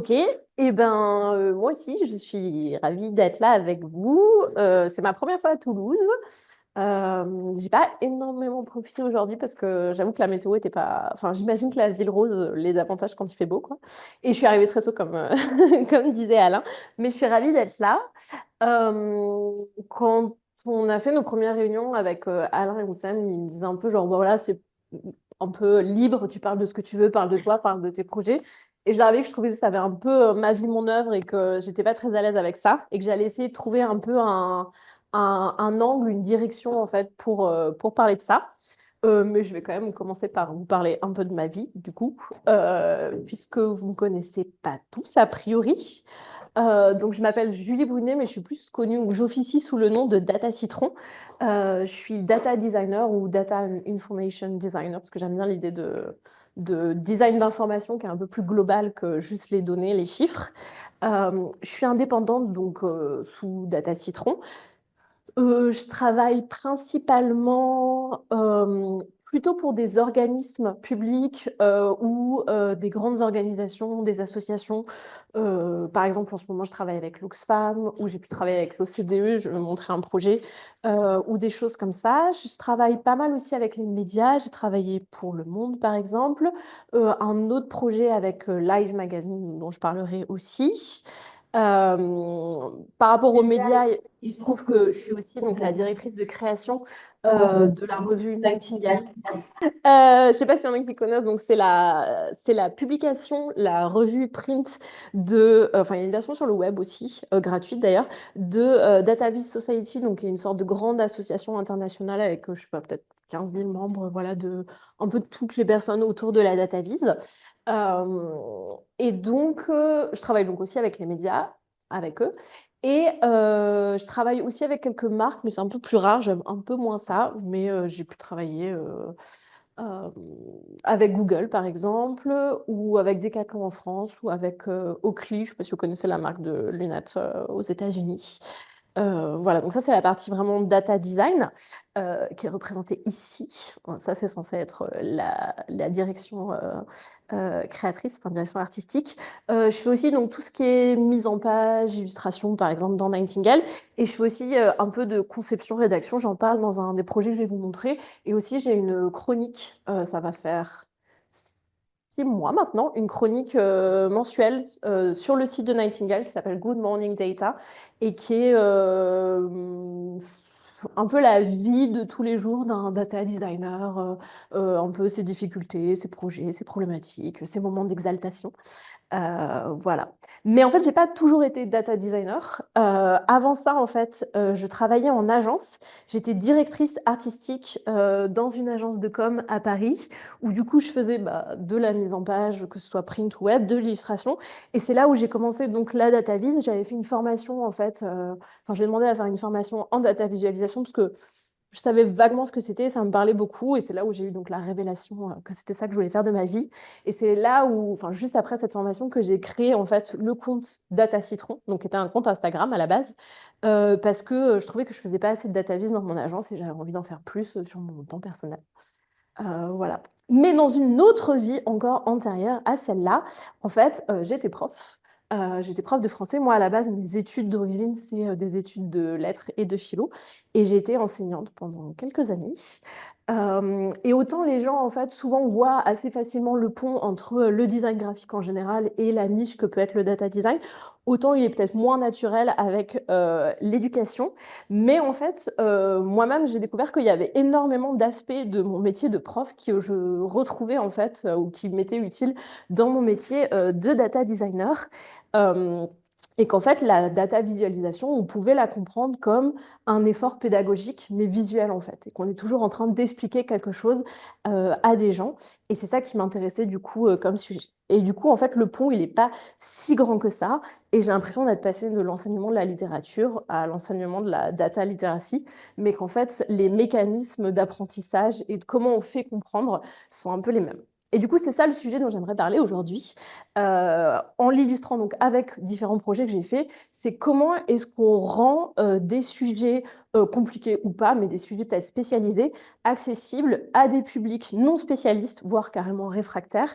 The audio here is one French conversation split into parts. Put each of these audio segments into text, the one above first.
Ok, et ben moi aussi, je suis ravie d'être là avec vous. C'est ma première fois à Toulouse. J'ai pas énormément profité aujourd'hui parce que j'avoue que la météo était pas. Enfin, j'imagine que la ville rose les avantages quand il fait beau, quoi. Et je suis arrivée très tôt, comme comme disait Alain. Mais je suis ravie d'être là. Quand on a fait nos premières réunions avec Alain et Oussam, ils me disaient un peu genre, bon, voilà, c'est un peu libre, tu parles de ce que tu veux, parle de toi, parle de tes projets. Et je leur avais dit que je trouvais que ça avait un peu ma vie, mon œuvre et que j'étais pas très à l'aise avec ça et que j'allais essayer de trouver un peu un angle, une direction en fait pour parler de ça. Mais je vais quand même commencer par vous parler un peu de ma vie, du coup, puisque vous ne me connaissez pas tous a priori. Donc, je m'appelle Julie Brunet, mais je suis plus connue, ou j'officie sous le nom de Data Citron. Je suis data designer ou data information designer, parce que j'aime bien l'idée de design d'information qui est un peu plus global que juste les données, les chiffres. Je suis indépendante, donc sous Data Citron. Je travaille principalement plutôt pour des organismes publics ou des grandes organisations, des associations. Par exemple, en ce moment, je travaille avec l'Oxfam ou j'ai pu travailler avec l'OCDE, je vais montrer un projet ou des choses comme ça. Je travaille pas mal aussi avec les médias. J'ai travaillé pour Le Monde, par exemple. Un autre projet avec Live Magazine dont je parlerai aussi. Par rapport aux médias, il se trouve que je suis aussi donc, la directrice de création de la revue Nightingale. Je ne sais pas s'il y en a qui connaissent, donc c'est la publication, la revue print enfin il y a une version sur le web aussi, gratuite d'ailleurs, de DataVis Society, donc qui est une sorte de grande association internationale avec, je sais pas, peut-être 15 000 membres, voilà, de un peu toutes les personnes autour de la DataVis. Et donc, je travaille donc aussi avec les médias, avec eux. Et je travaille aussi avec quelques marques, mais c'est un peu plus rare, j'aime un peu moins ça, mais j'ai pu travailler euh, avec Google, par exemple, ou avec Decathlon en France, ou avec Oakley, je ne sais pas si vous connaissez la marque de lunettes aux États-Unis. Voilà, donc ça c'est la partie vraiment data design qui est représentée ici. Ça c'est censé être la direction créatrice, enfin direction artistique. Je fais aussi donc tout ce qui est mise en page, illustration par exemple dans Nightingale, et je fais aussi un peu de conception, rédaction. J'en parle dans un des projets que je vais vous montrer. Et aussi j'ai une chronique, ça va faire 6 mois maintenant, une chronique mensuelle sur le site de Nightingale qui s'appelle Good Morning Data et qui est un peu la vie de tous les jours d'un data designer, un peu ses difficultés, ses projets, ses problématiques, ses moments d'exaltation. Voilà. Mais en fait, j'ai pas toujours été data designer. Avant ça, en fait, je travaillais en agence. J'étais directrice artistique dans une agence de com à Paris, où du coup, je faisais de la mise en page, que ce soit print ou web, de l'illustration. Et c'est là où j'ai commencé donc la data vis. J'avais fait une formation, en fait. Enfin, j'ai demandé à faire une formation en data visualisation parce que je savais vaguement ce que c'était, ça me parlait beaucoup, et c'est là où j'ai eu donc la révélation que c'était ça que je voulais faire de ma vie. Et c'est là où, enfin, juste après cette formation, que j'ai créé en fait le compte Data Citron, donc qui était un compte Instagram à la base, parce que je trouvais que je faisais pas assez de data vis dans mon agence et j'avais envie d'en faire plus sur mon temps personnel. Voilà. Mais dans une autre vie encore antérieure à celle-là, en fait, j'étais prof. J'étais prof de français. Moi, à la base, mes études d'origine, c'est des études de lettres et de philo. Et j'ai été enseignante pendant quelques années. Et autant les gens, en fait, souvent voient assez facilement le pont entre le design graphique en général et la niche que peut être le data design, autant il est peut-être moins naturel avec l'éducation. Mais en fait, moi-même, j'ai découvert qu'il y avait énormément d'aspects de mon métier de prof que je retrouvais en fait, ou qui m'étaient utiles dans mon métier de data designer. Euh, et qu'en fait, la data visualisation, on pouvait la comprendre comme un effort pédagogique, mais visuel en fait, et qu'on est toujours en train d'expliquer quelque chose à des gens. Et c'est ça qui m'intéressait du coup comme sujet. Et du coup, en fait, le pont, il n'est pas si grand que ça. Et j'ai l'impression d'être passée de l'enseignement de la littérature à l'enseignement de la data literacy, mais qu'en fait, les mécanismes d'apprentissage et de comment on fait comprendre sont un peu les mêmes. Et du coup, c'est ça le sujet dont j'aimerais parler aujourd'hui, en l'illustrant donc avec différents projets que j'ai faits. C'est comment est-ce qu'on rend des sujets compliqués ou pas, mais des sujets peut-être spécialisés, accessibles à des publics non spécialistes, voire carrément réfractaires,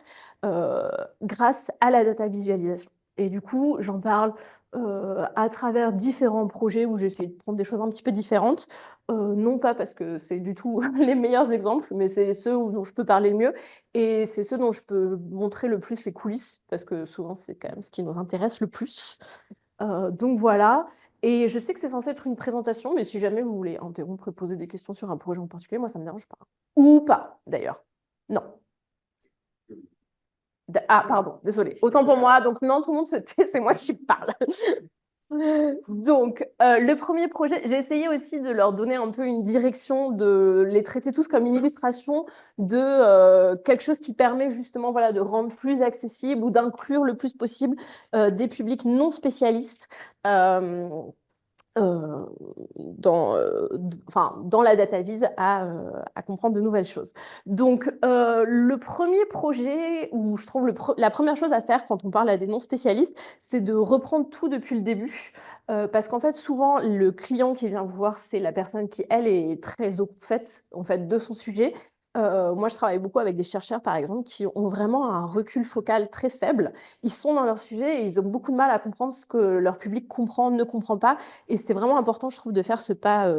grâce à la data visualisation. Et du coup, j'en parle à travers différents projets où j'essaie de prendre des choses un petit peu différentes. Non pas parce que c'est du tout les meilleurs exemples, mais c'est ceux dont je peux parler le mieux. Et c'est ceux dont je peux montrer le plus les coulisses, parce que souvent, c'est quand même ce qui nous intéresse le plus. Donc voilà. Et je sais que c'est censé être une présentation, mais si jamais vous voulez interrompre et poser des questions sur un projet en particulier, moi, ça ne me dérange pas. Ou pas, d'ailleurs. Non. Ah, pardon, désolé. Autant pour moi. Donc non, tout le monde se tait, c'est moi qui parle. Donc, le premier projet, j'ai essayé aussi de leur donner un peu une direction, de les traiter tous comme une illustration de quelque chose qui permet justement voilà, de rendre plus accessible ou d'inclure le plus possible des publics non spécialistes. Euh, dans la data vise à comprendre de nouvelles choses. Donc, le premier projet où je trouve la première chose à faire quand on parle à des non-spécialistes, c'est de reprendre tout depuis le début. Parce qu'en fait, souvent, le client qui vient vous voir, c'est la personne qui, elle, est très au fait, en fait, de son sujet. Moi, je travaille beaucoup avec des chercheurs, par exemple, qui ont vraiment un recul focal très faible. Ils sont dans leur sujet et ils ont beaucoup de mal à comprendre ce que leur public comprend, ne comprend pas. Et c'est vraiment important, je trouve, de faire ce pas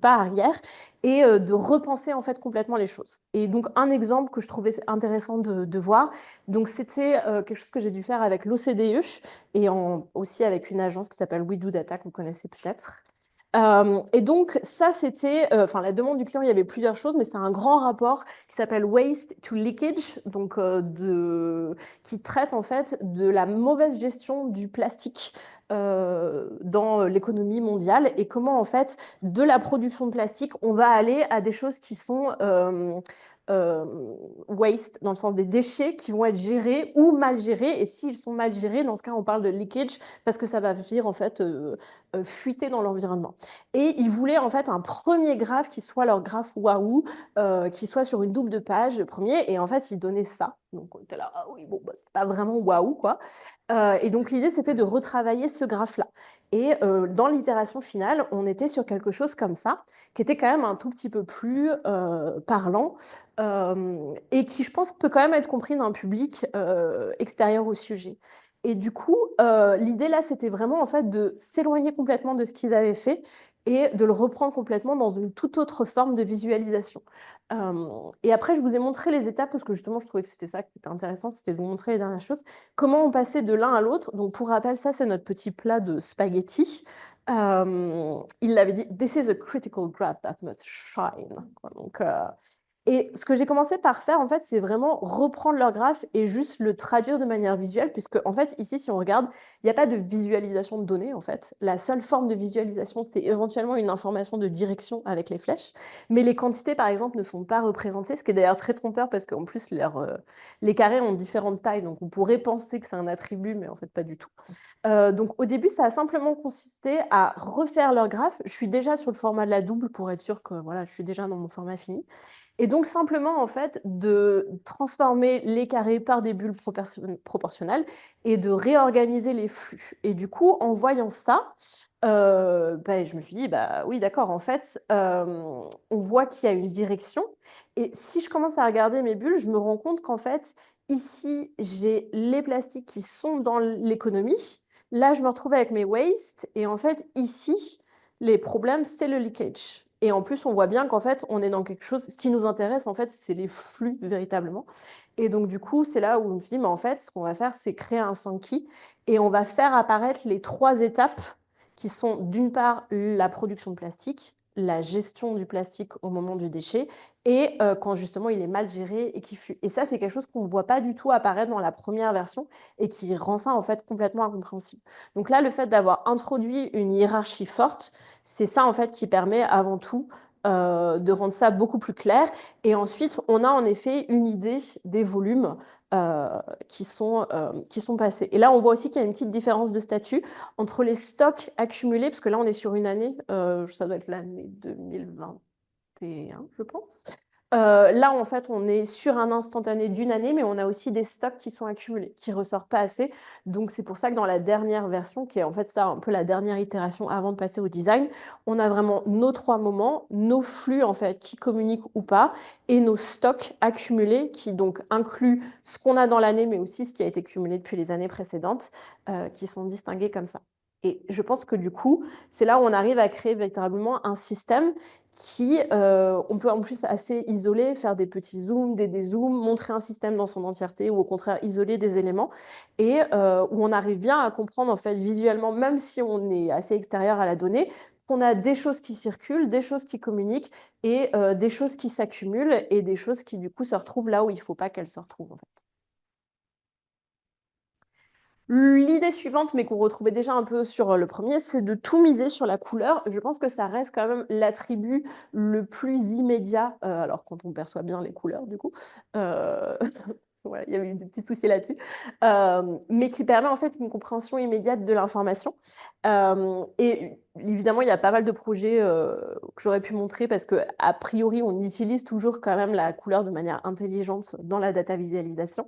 arrière et de repenser en fait complètement les choses. Et donc, un exemple que je trouvais intéressant de voir, donc c'était quelque chose que j'ai dû faire avec l'OCDE et aussi avec une agence qui s'appelle We Do Data, que vous connaissez peut-être. Et donc, ça, c'était, la demande du client, il y avait plusieurs choses, mais c'est un grand rapport qui s'appelle Waste to Leakage, donc qui traite en fait de la mauvaise gestion du plastique dans l'économie mondiale et comment en fait, de la production de plastique, on va aller à des choses qui sont euh, waste, dans le sens des déchets qui vont être gérés ou mal gérés. Et s'ils sont mal gérés, dans ce cas, on parle de leakage parce que ça va venir en fait fuiter dans l'environnement. Et ils voulaient en fait un premier graphe qui soit leur graphe waouh, qui soit sur une double de page, le premier. Et en fait, ils donnaient ça. Donc on était là, ah oui, bon, bah, c'est pas vraiment waouh, quoi. Et donc l'idée, c'était de retravailler ce graphe-là. Et dans l'itération finale, on était sur quelque chose comme ça, qui était quand même un tout petit peu plus parlant et qui, je pense, peut quand même être compris d'un public extérieur au sujet. Et du coup, l'idée là, c'était vraiment en fait de s'éloigner complètement de ce qu'ils avaient fait et de le reprendre complètement dans une toute autre forme de visualisation. Et après, je vous ai montré les étapes parce que justement, je trouvais que c'était ça qui était intéressant, c'était de vous montrer les dernières choses. Comment on passait de l'un à l'autre. Donc, pour rappel, ça, c'est notre petit plat de spaghetti. Il l'avait dit, This is a critical graph that must shine. Donc, et ce que j'ai commencé par faire, en fait, c'est vraiment reprendre leur graphe et juste le traduire de manière visuelle, puisque, en fait, ici, si on regarde, il n'y a pas de visualisation de données, en fait. La seule forme de visualisation, c'est éventuellement une information de direction avec les flèches, mais les quantités, par exemple, ne sont pas représentées, ce qui est d'ailleurs très trompeur, parce qu'en plus, les carrés ont différentes tailles, donc on pourrait penser que c'est un attribut, mais en fait, pas du tout. Donc, au début, ça a simplement consisté à refaire leur graphe. Je suis déjà sur le format de la double pour être sûr que voilà, je suis déjà dans mon format fini. Et donc, simplement, en fait, de transformer les carrés par des bulles proportionnelles et de réorganiser les flux. Et du coup, en voyant ça, je me suis dit, bah oui, d'accord, en fait, on voit qu'il y a une direction. Et si je commence à regarder mes bulles, je me rends compte qu'en fait, ici, j'ai les plastiques qui sont dans l'économie. Là, je me retrouve avec mes wastes. Et en fait, ici, les problèmes, c'est le leakage. Et en plus, on voit bien qu'en fait, on est dans quelque chose. Ce qui nous intéresse, en fait, c'est les flux véritablement. Et donc, du coup, c'est là où on se dit, mais en fait, ce qu'on va faire, c'est créer un Sankey et on va faire apparaître les trois étapes qui sont d'une part la production de plastique, la gestion du plastique au moment du déchet et quand justement il est mal géré et qui fuit. Et ça, c'est quelque chose qu'on ne voit pas du tout apparaître dans la première version et qui rend ça en fait complètement incompréhensible. Donc là, le fait d'avoir introduit une hiérarchie forte, c'est ça en fait qui permet avant tout de rendre ça beaucoup plus clair. Et ensuite, on a en effet une idée des volumes qui sont passés. Et là, on voit aussi qu'il y a une petite différence de statut entre les stocks accumulés, parce que là, on est sur une année, ça doit être l'année 2021, je pense, Là, en fait, on est sur un instantané d'une année, mais on a aussi des stocks qui sont accumulés, qui ressortent pas assez. Donc c'est pour ça que dans la dernière version, qui est en fait ça, un peu la dernière itération avant de passer au design, on a vraiment nos 3 moments, nos flux en fait qui communiquent ou pas et nos stocks accumulés qui donc incluent ce qu'on a dans l'année, mais aussi ce qui a été cumulé depuis les années précédentes, qui sont distingués comme ça. Et je pense que du coup, c'est là où on arrive à créer véritablement un système qui, on peut en plus assez isoler, faire des petits zooms, des dézooms, montrer un système dans son entièreté ou au contraire isoler des éléments et où on arrive bien à comprendre en fait visuellement, même si on est assez extérieur à la donnée, qu'on a des choses qui circulent, des choses qui communiquent et des choses qui s'accumulent et des choses qui du coup se retrouvent là où il ne faut pas qu'elles se retrouvent en fait. L'idée suivante, mais qu'on retrouvait déjà un peu sur le premier, c'est de tout miser sur la couleur. Je pense que ça reste quand même l'attribut le plus immédiat, alors quand on perçoit bien les couleurs du coup, heu, voilà, il y avait eu des petits soucis là-dessus, mais qui permet en fait une compréhension immédiate de l'information. Et évidemment, il y a pas mal de projets, que j'aurais pu montrer parce que a priori, on utilise toujours quand même la couleur de manière intelligente dans la data visualisation.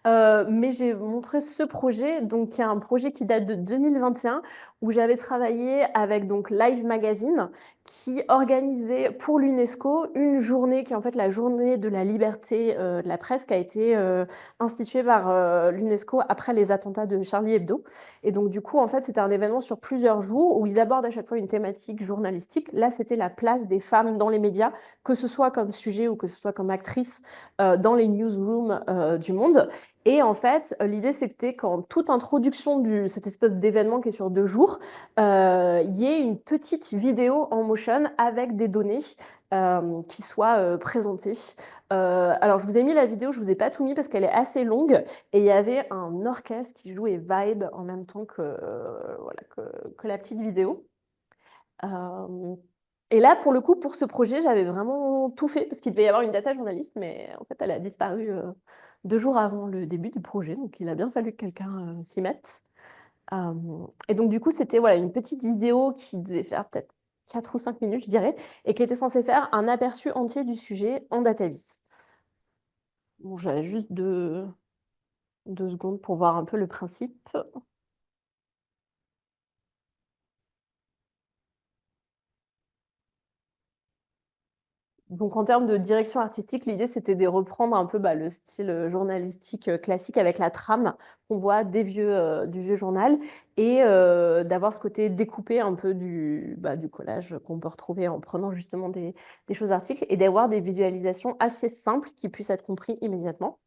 Mais j'ai montré ce projet, donc qui est un projet qui date de 2021, où j'avais travaillé avec donc Live Magazine, qui organisait pour l'UNESCO une journée qui est en fait la journée de la liberté de la presse, qui a été instituée par l'UNESCO après les attentats de Charlie Hebdo. Et donc du coup, en fait, c'était un événement sur plusieurs jours où ils abordent à chaque fois une thématique journalistique. Là, c'était la place des femmes dans les médias, que ce soit comme sujet ou que ce soit comme actrice dans les newsrooms du monde. Et en fait, l'idée, c'était qu'en toute introduction de cette espèce d'événement qui est sur 2 jours, il y ait une petite vidéo en motion avec des données qui soient présentées. Alors, je vous ai mis la vidéo, je ne vous ai pas tout mis parce qu'elle est assez longue. Et il y avait un orchestre qui jouait Vibe en même temps voilà, que la petite vidéo. Euh, et là, pour le coup, pour ce projet, j'avais vraiment tout fait parce qu'il devait y avoir une data journaliste, mais en fait, elle a disparu 2 jours avant le début du projet. Donc, il a bien fallu que quelqu'un s'y mette. Euh, et donc, du coup, c'était voilà, une petite vidéo qui devait faire peut-être 4 ou 5 minutes, je dirais, et qui était censée faire un aperçu entier du sujet en DataVis. Bon, j'avais juste 2 secondes pour voir un peu le principe. Donc en termes de direction artistique, l'idée, c'était de reprendre un peu, le style, journalistique, classique avec la trame qu'on voit du vieux journal et d'avoir ce côté découpé un peu du collage qu'on peut retrouver en prenant justement des choses articles et d'avoir des visualisations assez simples qui puissent être compris immédiatement.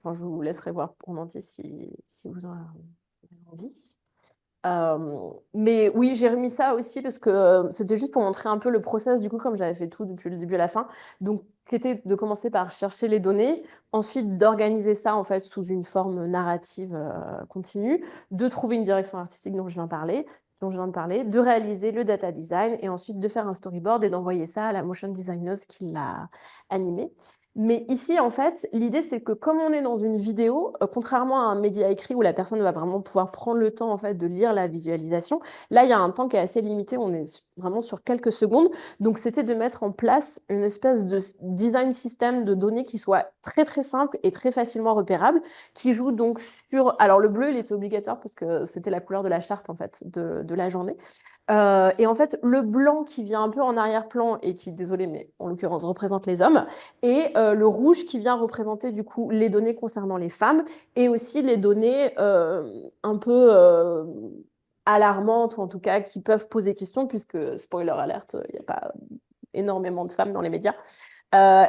Enfin, je vous laisserai voir en entier si vous en avez envie. Mais oui, j'ai remis ça aussi parce que c'était juste pour montrer un peu le process, du coup, comme j'avais fait tout depuis le début à la fin. Donc, qui était de commencer par chercher les données, ensuite d'organiser ça en fait sous une forme narrative continue, de trouver une direction artistique dont je viens de parler, de réaliser le data design et ensuite de faire un storyboard et d'envoyer ça à la motion designer qui l'a animé. Mais ici, en fait, l'idée, c'est que comme on est dans une vidéo, contrairement à un média écrit où la personne va vraiment pouvoir prendre le temps, en fait, de lire la visualisation, là, il y a un temps qui est assez limité, on est vraiment sur quelques secondes. Donc, c'était de mettre en place une espèce de design système de données qui soit très, très simple et très facilement repérable, qui joue donc sur... Alors, le bleu, il était obligatoire parce que c'était la couleur de la charte, en fait, de la journée. Et en fait, le blanc qui vient un peu en arrière-plan et qui, désolé, mais en l'occurrence, représente les hommes, et le rouge qui vient représenter du coup les données concernant les femmes et aussi les données un peu alarmantes ou en tout cas qui peuvent poser question puisque, spoiler alerte, il n'y a pas énormément de femmes dans les médias.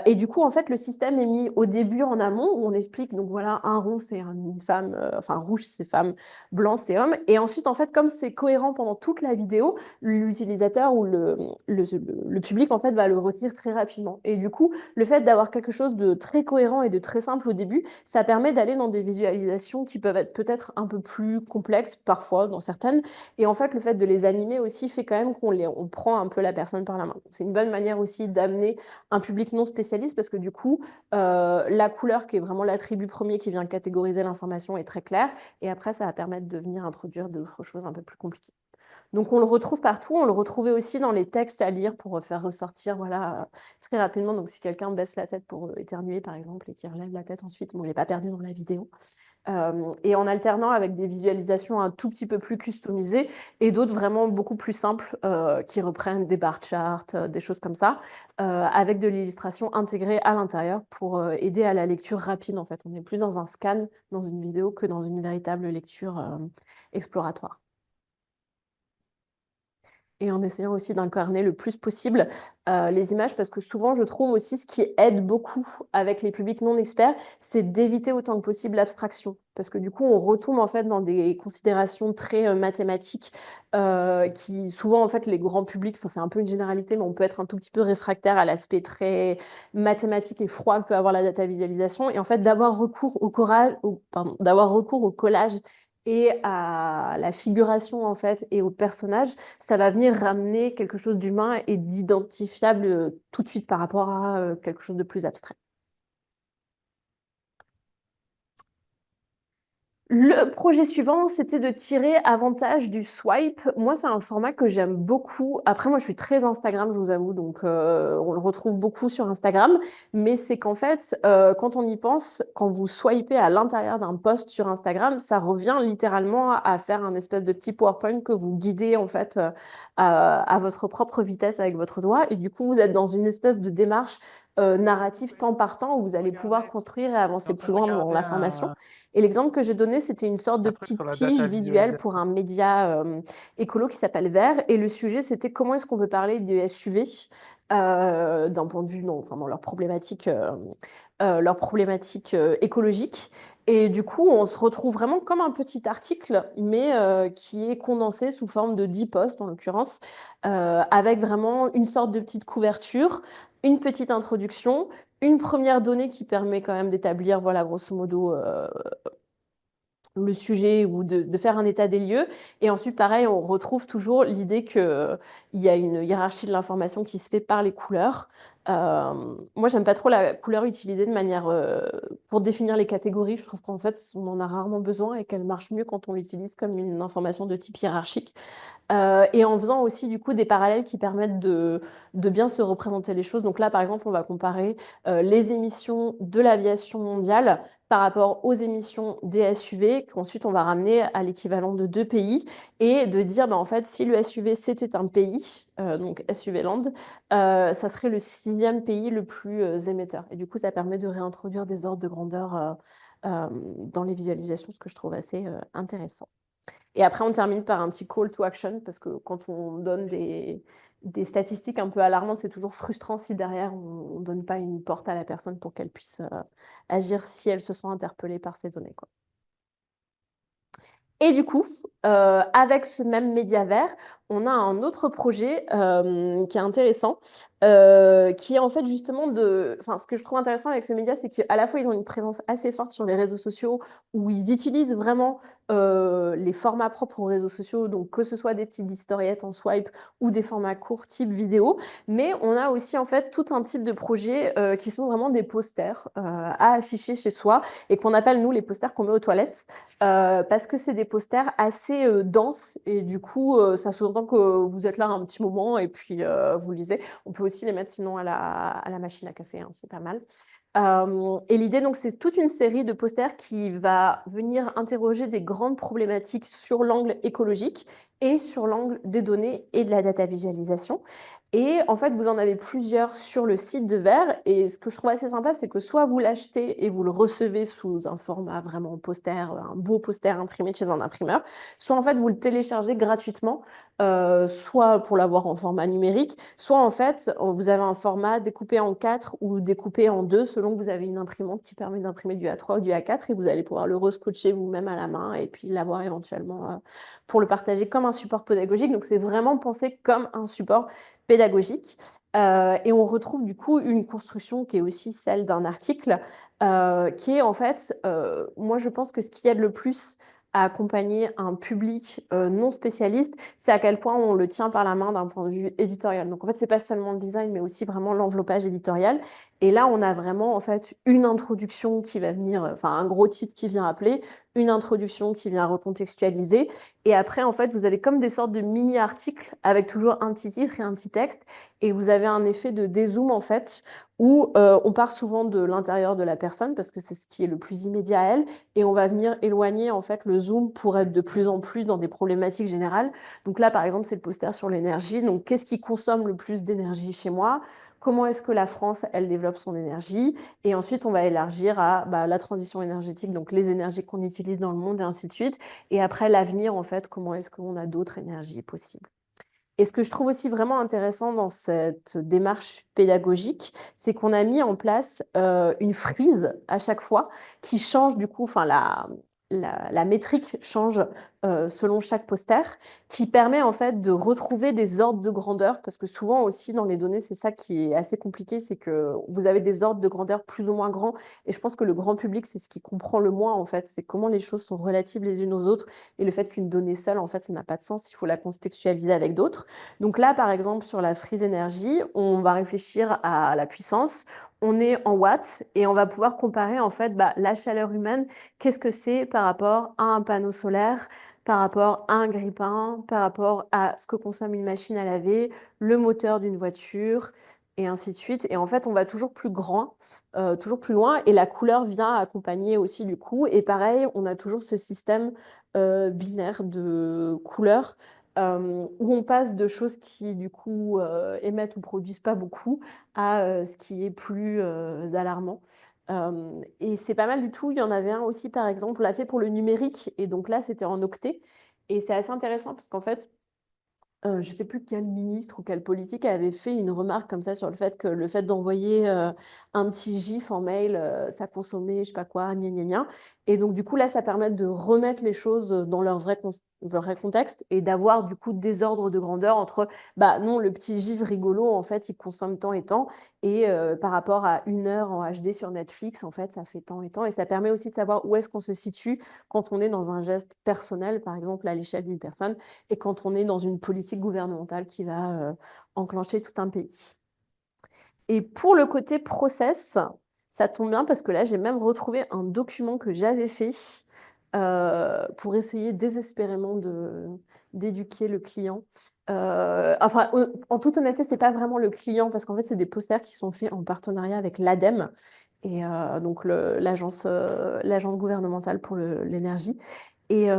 Et du coup, en fait, le système est mis au début en amont où on explique, donc voilà, un rond, c'est une femme, enfin rouge, c'est femme, blanc, c'est homme. Et ensuite, en fait, comme c'est cohérent pendant toute la vidéo, l'utilisateur ou le public, en fait, va le retenir très rapidement. Et du coup, le fait d'avoir quelque chose de très cohérent et de très simple au début, ça permet d'aller dans des visualisations qui peuvent être peut-être un peu plus complexes, parfois, dans certaines. Et en fait, le fait de les animer aussi fait quand même on prend un peu la personne par la main. C'est une bonne manière aussi d'amener un public non spécialiste parce que du coup, la couleur qui est vraiment l'attribut premier qui vient catégoriser l'information est très claire et après, ça va permettre de venir introduire d'autres choses un peu plus compliquées. Donc, on le retrouve partout. On le retrouvait aussi dans les textes à lire pour faire ressortir, voilà, très rapidement. Donc, si quelqu'un baisse la tête pour éternuer, par exemple, et qu'il relève la tête ensuite, bon, il n'est pas perdu dans la vidéo. Et en alternant avec des visualisations un tout petit peu plus customisées et d'autres vraiment beaucoup plus simples qui reprennent des bar charts, des choses comme ça, avec de l'illustration intégrée à l'intérieur pour aider à la lecture rapide en fait. On est plus dans un scan dans une vidéo que dans une véritable lecture exploratoire. Et en essayant aussi d'incarner le plus possible les images, parce que souvent, je trouve aussi ce qui aide beaucoup avec les publics non experts, c'est d'éviter autant que possible l'abstraction. Parce que du coup, on retombe en fait dans des considérations très mathématiques qui, souvent, en fait, les grands publics, c'est un peu une généralité, mais on peut être un tout petit peu réfractaire à l'aspect très mathématique et froid que peut avoir la data visualisation. Et en fait, d'avoir recours d'avoir recours au collage et à la figuration en fait et au personnage, ça va venir ramener quelque chose d'humain et d'identifiable tout de suite par rapport à quelque chose de plus abstrait. Le projet suivant, c'était de tirer avantage du swipe. Moi, c'est un format que j'aime beaucoup. Après, moi, je suis très Instagram, je vous avoue, donc on le retrouve beaucoup sur Instagram. Mais c'est qu'en fait, quand on y pense, quand vous swipez à l'intérieur d'un post sur Instagram, ça revient littéralement à faire un espèce de petit PowerPoint que vous guidez en fait à votre propre vitesse avec votre doigt. Et du coup, vous êtes dans une espèce de démarche narrative temps par temps où vous allez pouvoir construire et avancer plus loin dans l'information. Et l'exemple que j'ai donné, c'était une sorte de un peu petite sur la pige data visuelle pour visualisation. un média écolo qui s'appelle Vert. Et le sujet, c'était comment est-ce qu'on peut parler des SUV d'un point de vue, non, enfin, dans leur problématique écologique. Et du coup, on se retrouve vraiment comme un petit article, mais qui est condensé sous forme de 10 posts, en l'occurrence, avec vraiment une sorte de petite couverture, une petite introduction, une première donnée qui permet quand même d'établir, voilà, grosso modo, le sujet ou de faire un état des lieux. Et ensuite, pareil, on retrouve toujours l'idée qu'il y a une hiérarchie de l'information qui se fait par les couleurs. Moi, j'aime pas trop la couleur utilisée de manière pour définir les catégories. Je trouve qu'en fait, on en a rarement besoin et qu'elle marche mieux quand on l'utilise comme une information de type hiérarchique. Et en faisant aussi du coup des parallèles qui permettent de bien se représenter les choses. Donc là, par exemple, on va comparer les émissions de l'aviation mondiale par rapport aux émissions des SUV, qu'ensuite on va ramener à l'équivalent de deux pays, et de dire, en fait, si le SUV c'était un pays, donc SUV Land, ça serait le 6e pays le plus émetteur. Et du coup, ça permet de réintroduire des ordres de grandeur dans les visualisations, ce que je trouve assez intéressant. Et après, on termine par un petit call to action, parce que quand on donne des statistiques un peu alarmantes, c'est toujours frustrant si derrière, on ne donne pas une porte à la personne pour qu'elle puisse agir si elle se sent interpellée par ces données, quoi. Et du coup, avec ce même média vert, on a un autre projet qui est intéressant, qui est en fait justement Enfin, ce que je trouve intéressant avec ce média, c'est qu'à la fois, ils ont une présence assez forte sur les réseaux sociaux, où ils utilisent vraiment les formats propres aux réseaux sociaux, donc que ce soit des petites historiettes en swipe ou des formats courts type vidéo, mais on a aussi en fait tout un type de projets qui sont vraiment des posters à afficher chez soi et qu'on appelle, nous, les posters qu'on met aux toilettes. Parce que c'est des posters assez denses et du coup, ça sous-entend que vous êtes là un petit moment et puis vous lisez. On peut aussi les mettre sinon à la machine à café, hein, c'est pas mal. Et l'idée, donc, c'est toute une série de posters qui va venir interroger des grandes problématiques sur l'angle écologique et sur l'angle des données et de la data visualisation. Et en fait, vous en avez plusieurs sur le site de Vert. Et ce que je trouve assez sympa, c'est que soit vous l'achetez et vous le recevez sous un format vraiment poster, un beau poster imprimé chez un imprimeur, soit en fait vous le téléchargez gratuitement, soit pour l'avoir en format numérique, soit en fait vous avez un format découpé en 4 ou découpé en 2 selon que vous avez une imprimante qui permet d'imprimer du A3 ou du A4 et vous allez pouvoir le rescotcher vous-même à la main et puis l'avoir éventuellement pour le partager comme un support pédagogique. Donc c'est vraiment pensé comme un support pédagogique. Et on retrouve du coup une construction qui est aussi celle d'un article, qui est en fait, moi je pense que ce qui aide le plus à accompagner un public non spécialiste, c'est à quel point on le tient par la main d'un point de vue éditorial. Donc en fait, c'est pas seulement le design, mais aussi vraiment l'enveloppage éditorial. Et là, on a vraiment en fait une introduction qui va venir, enfin un gros titre qui vient appeler, une introduction qui vient recontextualiser. Et après, en fait, vous avez comme des sortes de mini-articles avec toujours un petit titre et un petit texte. Et vous avez un effet de dézoom, en fait, où on part souvent de l'intérieur de la personne parce que c'est ce qui est le plus immédiat à elle. Et on va venir éloigner, en fait, le zoom pour être de plus en plus dans des problématiques générales. Donc là, par exemple, c'est le poster sur l'énergie. Donc, qu'est-ce qui consomme le plus d'énergie chez moi? Comment est-ce que la France, elle développe son énergie? Et ensuite, on va élargir à la transition énergétique, donc les énergies qu'on utilise dans le monde et ainsi de suite. Et après, l'avenir, en fait, comment est-ce qu'on a d'autres énergies possibles? Et ce que je trouve aussi vraiment intéressant dans cette démarche pédagogique, c'est qu'on a mis en place une frise à chaque fois qui change du coup, enfin la métrique change selon chaque poster, qui permet en fait de retrouver des ordres de grandeur, parce que souvent aussi dans les données, c'est ça qui est assez compliqué, c'est que vous avez des ordres de grandeur plus ou moins grands, et je pense que le grand public, c'est ce qui comprend le moins en fait, c'est comment les choses sont relatives les unes aux autres, et le fait qu'une donnée seule, en fait, ça n'a pas de sens, il faut la contextualiser avec d'autres. Donc là, par exemple, sur la frise énergie, on va réfléchir à la puissance, on est en watts et on va pouvoir comparer en fait la chaleur humaine, qu'est-ce que c'est par rapport à un panneau solaire, par rapport à un grille-pain, par rapport à ce que consomme une machine à laver, le moteur d'une voiture, et ainsi de suite. Et en fait, on va toujours plus grand, toujours plus loin, et la couleur vient accompagner aussi du coup. Et pareil, on a toujours ce système binaire de couleurs où on passe de choses qui, du coup, émettent ou produisent pas beaucoup à ce qui est plus alarmant. Et c'est pas mal du tout. Il y en avait un aussi, par exemple, on l'a fait pour le numérique, et donc là, c'était en octet. Et c'est assez intéressant parce qu'en fait, je ne sais plus quel ministre ou quel politique avait fait une remarque comme ça sur le fait d'envoyer un petit gif en mail, ça consommait, je sais pas quoi, gna gna gna. Et donc, du coup, là, ça permet de remettre les choses dans leur vrai contexte et d'avoir, du coup, des ordres de grandeur entre, bah non, le petit gif rigolo, en fait, il consomme tant et tant. Et par rapport à 1 heure en HD sur Netflix, en fait, ça fait tant et tant. Et ça permet aussi de savoir où est-ce qu'on se situe quand on est dans un geste personnel, par exemple, à l'échelle d'une personne et quand on est dans une politique gouvernementale qui va enclencher tout un pays. Et pour le côté process, ça tombe bien parce que là, j'ai même retrouvé un document que j'avais fait pour essayer désespérément d'éduquer le client. Enfin, en toute honnêteté, c'est pas vraiment le client parce qu'en fait, c'est des posters qui sont faits en partenariat avec l'ADEME et donc l'agence gouvernementale pour l'énergie et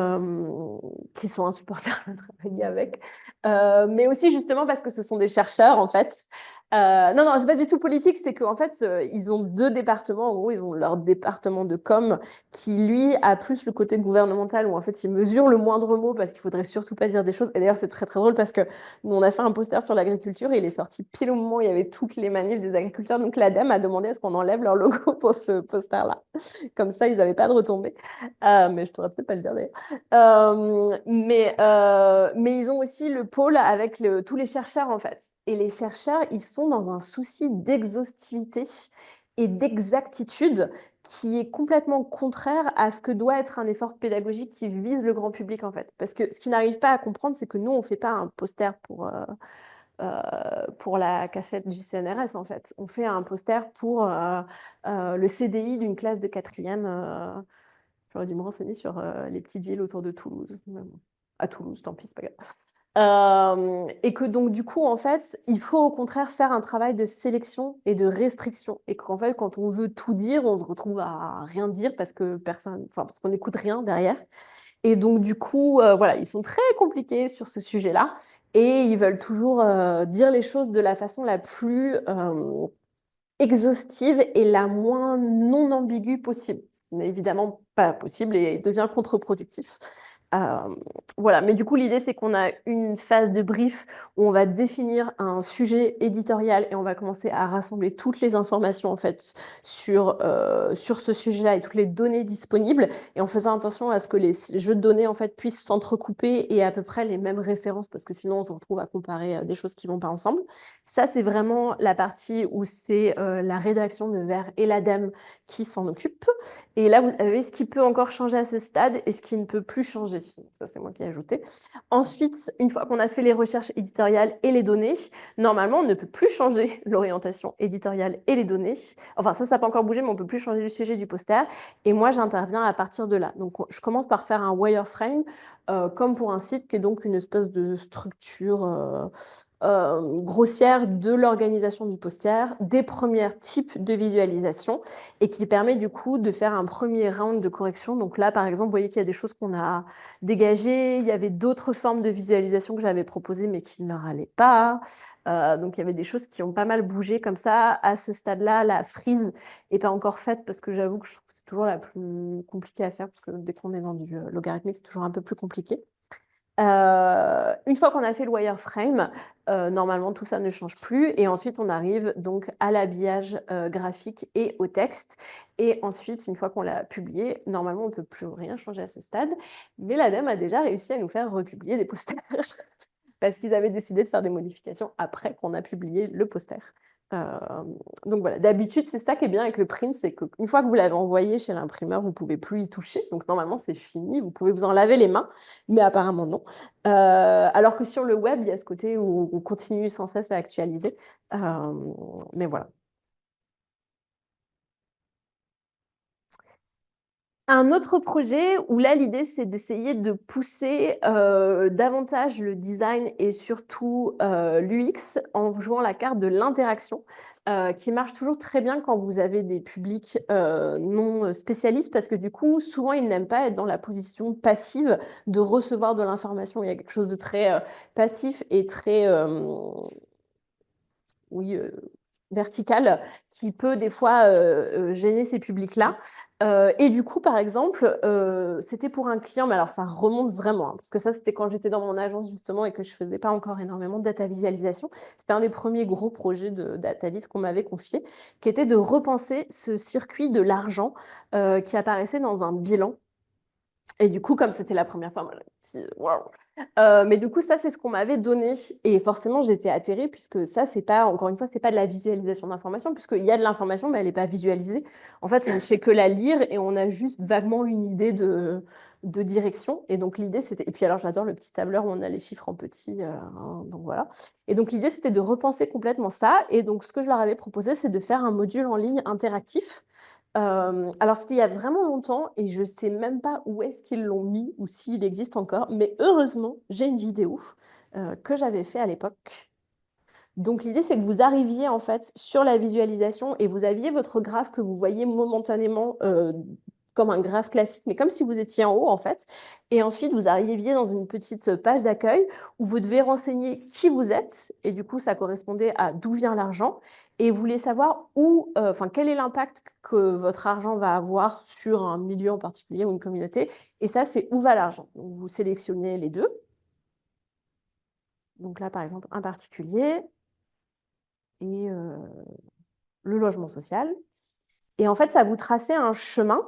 qui sont insupportables à travailler avec. Mais aussi justement parce que ce sont des chercheurs, en fait. Non, non, c'est pas du tout politique, c'est qu'en fait, ils ont 2 départements. En gros, ils ont leur département de com qui, lui, a plus le côté gouvernemental où, en fait, ils mesurent le moindre mot parce qu'il faudrait surtout pas dire des choses. Et d'ailleurs, c'est très, très drôle parce que nous, on a fait un poster sur l'agriculture et il est sorti pile au moment où il y avait toutes les manifs des agriculteurs. Donc, l'ADEME a demandé à ce qu'on enlève leur logo pour ce poster-là. Comme ça, ils n'avaient pas de retombées. Mais je ne pourrais peut-être pas le dire d'ailleurs. Mais ils ont aussi le pôle avec tous les chercheurs, en fait. Et les chercheurs, ils sont dans un souci d'exhaustivité et d'exactitude qui est complètement contraire à ce que doit être un effort pédagogique qui vise le grand public, en fait. Parce que ce qu'ils n'arrivent pas à comprendre, c'est que nous, on ne fait pas un poster pour la cafette du CNRS, en fait. On fait un poster pour le CDI d'une classe de 4e. J'aurais dû me renseigner sur les petites villes autour de Toulouse. À Toulouse, tant pis, c'est pas grave. Et que donc, du coup, en fait, il faut au contraire faire un travail de sélection et de restriction. Et qu'en fait, quand on veut tout dire, on se retrouve à rien dire parce que parce qu'on n'écoute rien derrière. Et donc, du coup, voilà, ils sont très compliqués sur ce sujet-là. Et ils veulent toujours dire les choses de la façon la plus exhaustive et la moins non ambiguë possible. Ce qui n'est évidemment pas possible et devient contre-productif. Euh, voilà, mais du coup, l'idée, c'est qu'on a une phase de brief où on va définir un sujet éditorial et on va commencer à rassembler toutes les informations en fait sur ce sujet-là et toutes les données disponibles et en faisant attention à ce que les jeux de données en fait puissent s'entrecouper et à peu près les mêmes références parce que sinon on se retrouve à comparer des choses qui vont pas ensemble. Ça, c'est vraiment la partie où c'est la rédaction de Vers et l'ADEME qui s'en occupe. Et là, vous avez ce qui peut encore changer à ce stade et ce qui ne peut plus changer. Ça, c'est moi qui ai ajouté. Ensuite, une fois qu'on a fait les recherches éditoriales et les données, normalement, on ne peut plus changer l'orientation éditoriale et les données. Enfin, ça n'a pas encore bougé, mais on ne peut plus changer le sujet du poster. Et moi, j'interviens à partir de là. Donc, je commence par faire un wireframe, comme pour un site, qui est donc une espèce de structure grossière de l'organisation du poster, des premiers types de visualisation, et qui permet du coup de faire un premier round de correction. Donc là, par exemple, vous voyez qu'il y a des choses qu'on a dégagées, il y avait d'autres formes de visualisation que j'avais proposées, mais qui ne leur allaient pas. Donc il y avait des choses qui ont pas mal bougé comme ça. À ce stade-là, la frise n'est pas encore faite, parce que j'avoue que je trouve que c'est toujours la plus compliquée à faire, parce que dès qu'on est dans du logarithmique, c'est toujours un peu plus compliqué. Une fois qu'on a fait le wireframe, normalement tout ça ne change plus, et ensuite on arrive donc à l'habillage graphique et au texte. Et ensuite, une fois qu'on l'a publié, normalement on ne peut plus rien changer à ce stade, mais l'ADEME a déjà réussi à nous faire republier des posters parce qu'ils avaient décidé de faire des modifications après qu'on a publié le poster. Donc voilà, d'habitude, c'est ça qui est bien avec le print, c'est qu'une fois que vous l'avez envoyé chez l'imprimeur, vous ne pouvez plus y toucher. Donc normalement, c'est fini, vous pouvez vous en laver les mains, mais apparemment non. Alors que sur le web, il y a ce côté où on continue sans cesse à actualiser. Mais voilà. Un autre projet où là, l'idée, c'est d'essayer de pousser davantage le design et surtout l'UX en jouant la carte de l'interaction, qui marche toujours très bien quand vous avez des publics non spécialistes, parce que du coup, souvent, ils n'aiment pas être dans la position passive de recevoir de l'information. Il y a quelque chose de très passif et très oui, verticale qui peut des fois gêner ces publics-là. Et du coup, par exemple, c'était pour un client, mais alors ça remonte vraiment, hein, parce que ça, c'était quand j'étais dans mon agence justement et que je ne faisais pas encore énormément de data visualisation. C'était un des premiers gros projets de data vis qu'on m'avait confié, qui était de repenser ce circuit de l'argent qui apparaissait dans un bilan. Et du coup, comme c'était la première fois, moi, j'ai dit, waouh. Mais du coup, ça, c'est ce qu'on m'avait donné. Et forcément, j'étais atterrée, puisque ça, c'est pas, encore une fois, c'est pas de la visualisation d'information, puisqu'il y a de l'information, mais elle n'est pas visualisée. En fait, on ne fait que la lire et on a juste vaguement une idée de direction. Et donc, l'idée, c'était. Et puis, alors, j'adore le petit tableur où on a les chiffres en petit. Donc, voilà. Et donc, l'idée, c'était de repenser complètement ça. Et donc, ce que je leur avais proposé, c'est de faire un module en ligne interactif. Alors, c'était il y a vraiment longtemps et je ne sais même pas où est-ce qu'ils l'ont mis ou s'il existe encore, mais heureusement, j'ai une vidéo que j'avais fait à l'époque. Donc, l'idée, c'est que vous arriviez en fait sur la visualisation et vous aviez votre graphe que vous voyez momentanément comme un graphe classique, mais comme si vous étiez en haut en fait. Et ensuite, vous arriviez dans une petite page d'accueil où vous devez renseigner qui vous êtes. Et du coup, ça correspondait à d'où vient l'argent. Et vous voulez savoir quel est l'impact que votre argent va avoir sur un milieu en particulier ou une communauté. Et ça, c'est où va l'argent. Donc, vous sélectionnez les deux. Donc là, par exemple, un particulier et le logement social. Et en fait, ça vous traçait un chemin.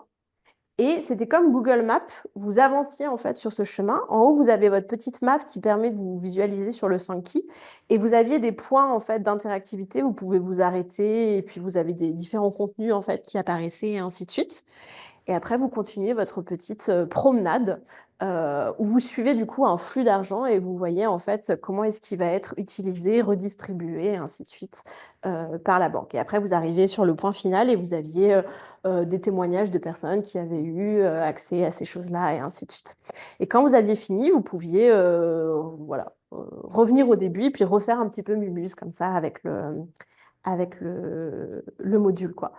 Et c'était comme Google Maps, vous avanciez en fait sur ce chemin. En haut, vous avez votre petite map qui permet de vous visualiser sur le Sankey. Et vous aviez des points en fait d'interactivité. Vous pouvez vous arrêter et puis vous avez des différents contenus en fait qui apparaissaient et ainsi de suite. Et après, vous continuez votre petite promenade où vous suivez du coup un flux d'argent et vous voyez en fait comment est-ce qu'il va être utilisé, redistribué, et ainsi de suite par la banque. Et après, vous arrivez sur le point final et vous aviez des témoignages de personnes qui avaient eu accès à ces choses-là et ainsi de suite. Et quand vous aviez fini, vous pouviez revenir au début et puis refaire un petit peu Mumuse comme ça avec le module, quoi.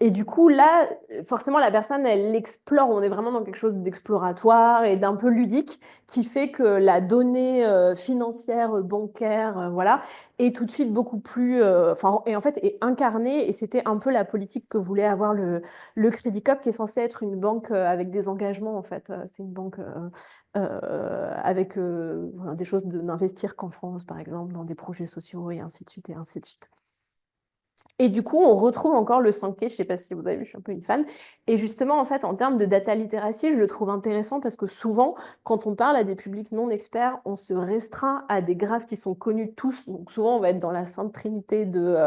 Et du coup, là, forcément, la personne, elle explore. On est vraiment dans quelque chose d'exploratoire et d'un peu ludique qui fait que la donnée financière, bancaire, voilà, est tout de suite beaucoup plus, et en fait, est incarnée. Et c'était un peu la politique que voulait avoir le Crédit Coop, qui est censé être une banque avec des engagements, en fait. C'est une banque avec voilà, des choses d'investir qu'en France, par exemple, dans des projets sociaux et ainsi de suite et ainsi de suite. Et du coup, on retrouve encore le Sankey, je ne sais pas si vous avez vu, je suis un peu une fan. Et justement, en fait, en termes de data literacy, je le trouve intéressant parce que souvent, quand on parle à des publics non experts, on se restreint à des graphes qui sont connus tous. Donc souvent, on va être dans la sainte trinité de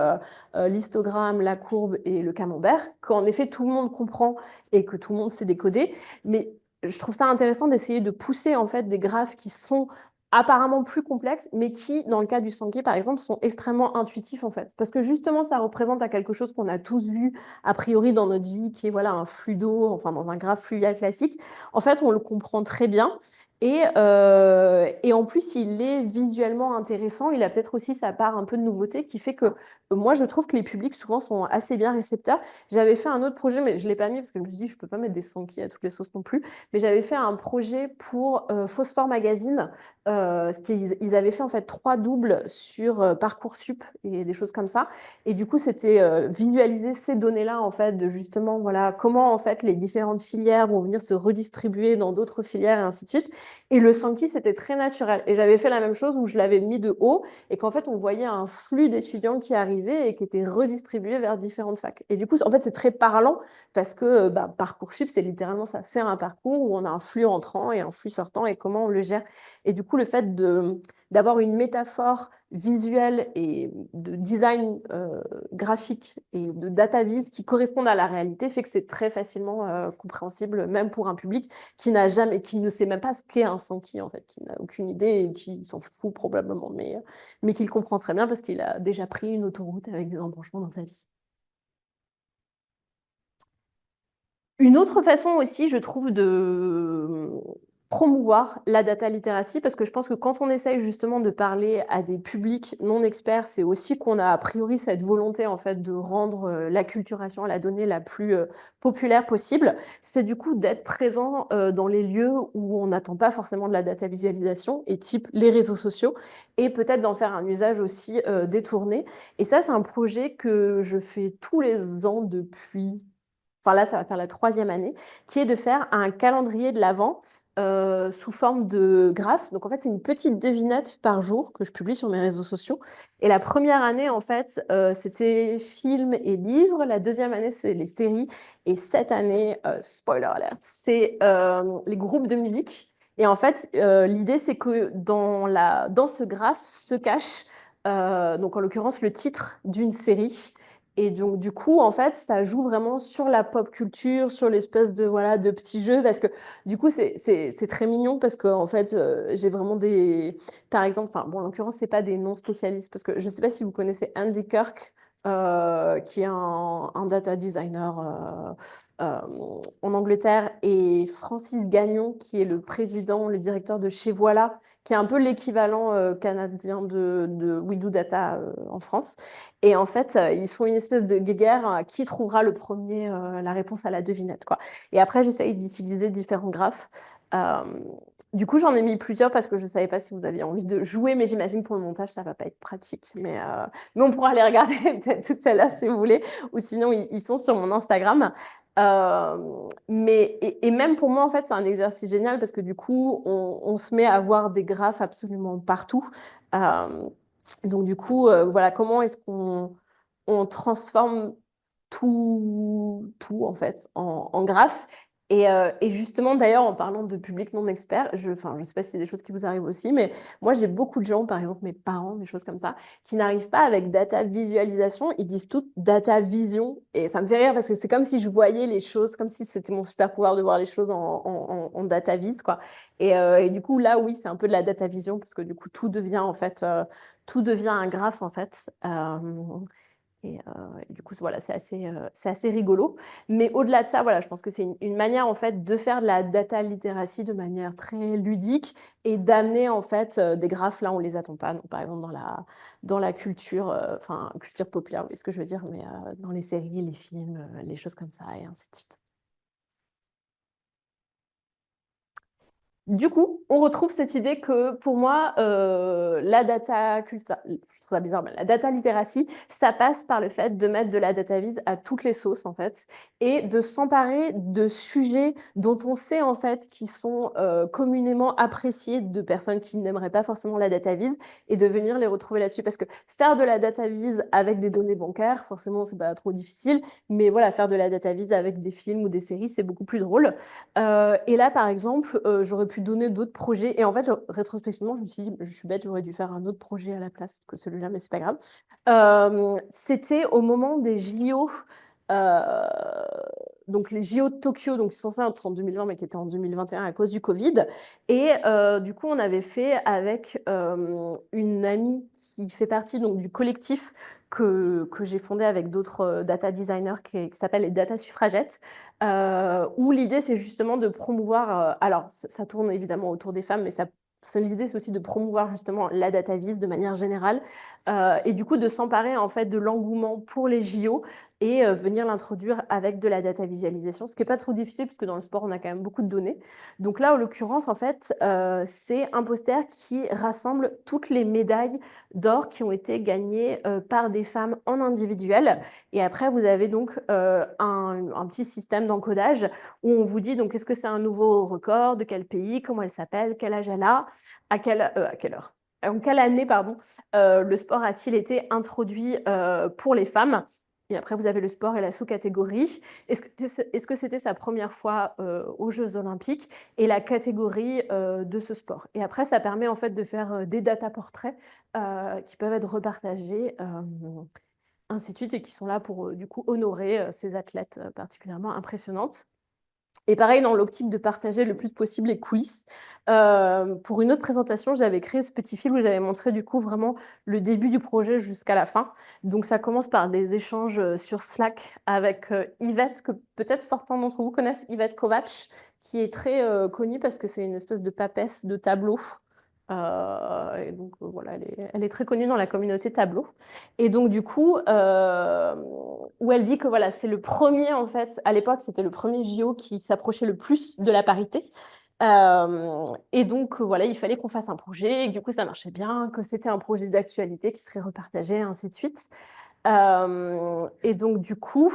l'histogramme, la courbe et le camembert, qu'en effet, tout le monde comprend et que tout le monde sait décoder. Mais je trouve ça intéressant d'essayer de pousser en fait des graphes qui sont apparemment plus complexes, mais qui, dans le cas du Sankey, par exemple, sont extrêmement intuitifs, en fait. Parce que justement, ça représente à quelque chose qu'on a tous vu, a priori, dans notre vie, qui est voilà, un flux d'eau, enfin, dans un graphe fluvial classique. En fait, on le comprend très bien. Et en plus, il est visuellement intéressant. Il a peut-être aussi sa part un peu de nouveauté qui fait que moi, je trouve que les publics, souvent, sont assez bien récepteurs. J'avais fait un autre projet, mais je ne l'ai pas mis parce que je me suis dit, je ne peux pas mettre des Sankey à toutes les sauces non plus. Mais j'avais fait un projet pour Phosphore Magazine. Ils avaient fait en fait 3 doubles sur Parcoursup et des choses comme ça. Et du coup, c'était visualiser ces données-là, en fait, de justement, voilà, comment en fait les différentes filières vont venir se redistribuer dans d'autres filières et ainsi de suite. Et le Sankey, c'était très naturel. Et j'avais fait la même chose où je l'avais mis de haut et qu'en fait, on voyait un flux d'étudiants qui arrivaient et qui étaient redistribués vers différentes facs. Et du coup, en fait, c'est très parlant parce que Parcoursup, c'est littéralement ça. C'est un parcours où on a un flux entrant et un flux sortant et comment on le gère. Et du coup, le fait d'avoir une métaphore visuelle et de design graphique et de data vis qui correspondent à la réalité fait que c'est très facilement compréhensible, même pour un public qui n'a jamais, qui ne sait même pas ce qu'est un Sankey, en fait, qui n'a aucune idée et qui s'en fout probablement, mais qui le comprend très bien parce qu'il a déjà pris une autoroute avec des embranchements dans sa vie. Une autre façon aussi, je trouve, de promouvoir la data literacy, parce que je pense que quand on essaye justement de parler à des publics non experts, c'est aussi qu'on a a priori cette volonté en fait de rendre l'acculturation à la donnée la plus populaire possible. C'est du coup d'être présent dans les lieux où on n'attend pas forcément de la data visualisation, et type les réseaux sociaux, et peut-être d'en faire un usage aussi détourné. Et ça, c'est un projet que je fais tous les ans depuis enfin là, ça va faire la 3e année, qui est de faire un calendrier de l'Avent sous forme de graphe. Donc en fait, c'est une petite devinette par jour que je publie sur mes réseaux sociaux. Et la première année, en fait, c'était films et livres. La 2e année, c'est les séries. Et cette année, spoiler alert, c'est les groupes de musique. Et en fait, l'idée, c'est que dans ce graphe se cache, donc en l'occurrence, le titre d'une série. Et donc, du coup, en fait, ça joue vraiment sur la pop culture, sur l'espèce de, voilà, de petits jeux, parce que du coup, c'est très mignon, parce que, en fait, j'ai vraiment des... Par exemple, enfin, bon, en l'occurrence, c'est pas des noms spécialistes, parce que je sais pas si vous connaissez Andy Kirk, qui est un data designer en Angleterre, et Francis Gagnon, qui est le président, le directeur de chez Voilà, qui est un peu l'équivalent canadien de We Do Data en France. Et en fait, ils se font une espèce de guéguerre qui trouvera le premier la réponse à la devinette, quoi. Et après, j'essaye d'utiliser différents graphes. Euh, du coup, j'en ai mis plusieurs parce que je ne savais pas si vous aviez envie de jouer, mais j'imagine pour le montage, ça ne va pas être pratique. Mais on pourra les regarder peut-être toutes celles-là si vous voulez, ou sinon, ils sont sur mon Instagram. Et même pour moi, en fait, c'est un exercice génial parce que du coup, on se met à voir des graphes absolument partout. Euh, donc, du coup, voilà, comment est-ce qu'on transforme tout en fait, en graphe. Et justement, d'ailleurs, en parlant de public non expert, enfin, je sais pas si c'est des choses qui vous arrivent aussi, mais moi, j'ai beaucoup de gens, par exemple mes parents, des choses comme ça, qui n'arrivent pas avec data visualisation, ils disent tout data vision. Et ça me fait rire parce que c'est comme si je voyais les choses, comme si c'était mon super pouvoir de voir les choses en data vis, quoi. Et du coup, là, oui, c'est un peu de la data vision parce que du coup, tout devient en fait, tout devient un graphe en fait. Et du coup, voilà, c'est assez rigolo. Mais au-delà de ça, voilà, je pense que c'est une manière en fait de faire de la data literacy de manière très ludique et d'amener en fait des graphes là, on les attend pas. Donc, par exemple, dans la culture, enfin, culture populaire, vous voyez ce que je veux dire, mais dans les séries, les films, les choses comme ça, et ainsi de suite. Du coup, on retrouve cette idée que pour moi, je trouve ça bizarre, mais la data literacy, ça passe par le fait de mettre de la data vise à toutes les sauces en fait, et de s'emparer de sujets dont on sait en fait qui sont communément appréciés de personnes qui n'aimeraient pas forcément la data vise, et de venir les retrouver là-dessus. Parce que faire de la data vise avec des données bancaires, forcément, c'est pas trop difficile, mais voilà, faire de la data vise avec des films ou des séries, c'est beaucoup plus drôle. Et là, par exemple, j'aurais pu donner d'autres projets. Et en fait, rétrospectivement, je me suis dit, je suis bête, j'aurais dû faire un autre projet à la place que celui-là, mais c'est pas grave. C'était au moment des JO. donc les JO de Tokyo, donc qui sont censés être en 2020, mais qui étaient en 2021 à cause du Covid. Et du coup, on avait fait avec une amie qui fait partie donc, du collectif que j'ai fondé avec d'autres data designers qui s'appelle les Data Suffragettes, où l'idée, c'est justement de promouvoir, alors ça tourne évidemment autour des femmes, mais l'idée, c'est aussi de promouvoir justement la data vis de manière générale, et du coup de s'emparer en fait de l'engouement pour les JO et venir l'introduire avec de la data visualisation, ce qui n'est pas trop difficile puisque dans le sport, on a quand même beaucoup de données. Donc là, en l'occurrence, en fait, c'est un poster qui rassemble toutes les médailles d'or qui ont été gagnées par des femmes en individuel. Et après, vous avez donc un petit système d'encodage où on vous dit donc est-ce que c'est un nouveau record, de quel pays, comment elle s'appelle, quel âge elle a, à quelle heure, en quelle année, pardon, le sport a-t-il été introduit pour les femmes. Et après, vous avez le sport et la sous-catégorie. Est-ce que c'était sa première fois aux Jeux Olympiques et la catégorie de ce sport. Et après, ça permet en fait de faire des data portraits qui peuvent être repartagés, ainsi de suite, et qui sont là pour du coup honorer ces athlètes particulièrement impressionnantes. Et pareil, dans l'optique de partager le plus possible les coulisses, pour une autre présentation, j'avais créé ce petit fil où j'avais montré du coup vraiment le début du projet jusqu'à la fin. Donc ça commence par des échanges sur Slack avec Yvette, que peut-être certains d'entre vous connaissent, Yvette Kovacs, qui est très connue parce que c'est une espèce de papesse de tableau. Et donc voilà, elle est très connue dans la communauté tableau. Et donc du coup, où elle dit que voilà, c'est le premier en fait, à l'époque, c'était le premier JO qui s'approchait le plus de la parité. Et donc voilà, il fallait qu'on fasse un projet, et que, du coup ça marchait bien, que c'était un projet d'actualité qui serait repartagé, ainsi de suite. Et donc, du coup,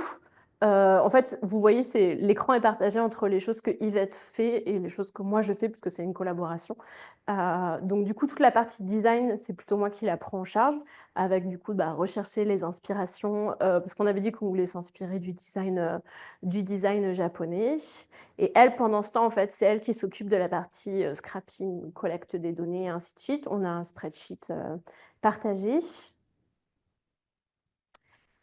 en fait, vous voyez, l'écran est partagé entre les choses que Yvette fait et les choses que moi je fais, puisque c'est une collaboration. Donc, du coup, toute la partie design, c'est plutôt moi qui la prends en charge, avec du coup, rechercher les inspirations, parce qu'on avait dit qu'on voulait s'inspirer du design japonais. Et elle, pendant ce temps, en fait, c'est elle qui s'occupe de la partie scrapping, collecte des données, et ainsi de suite. On a un spreadsheet partagé.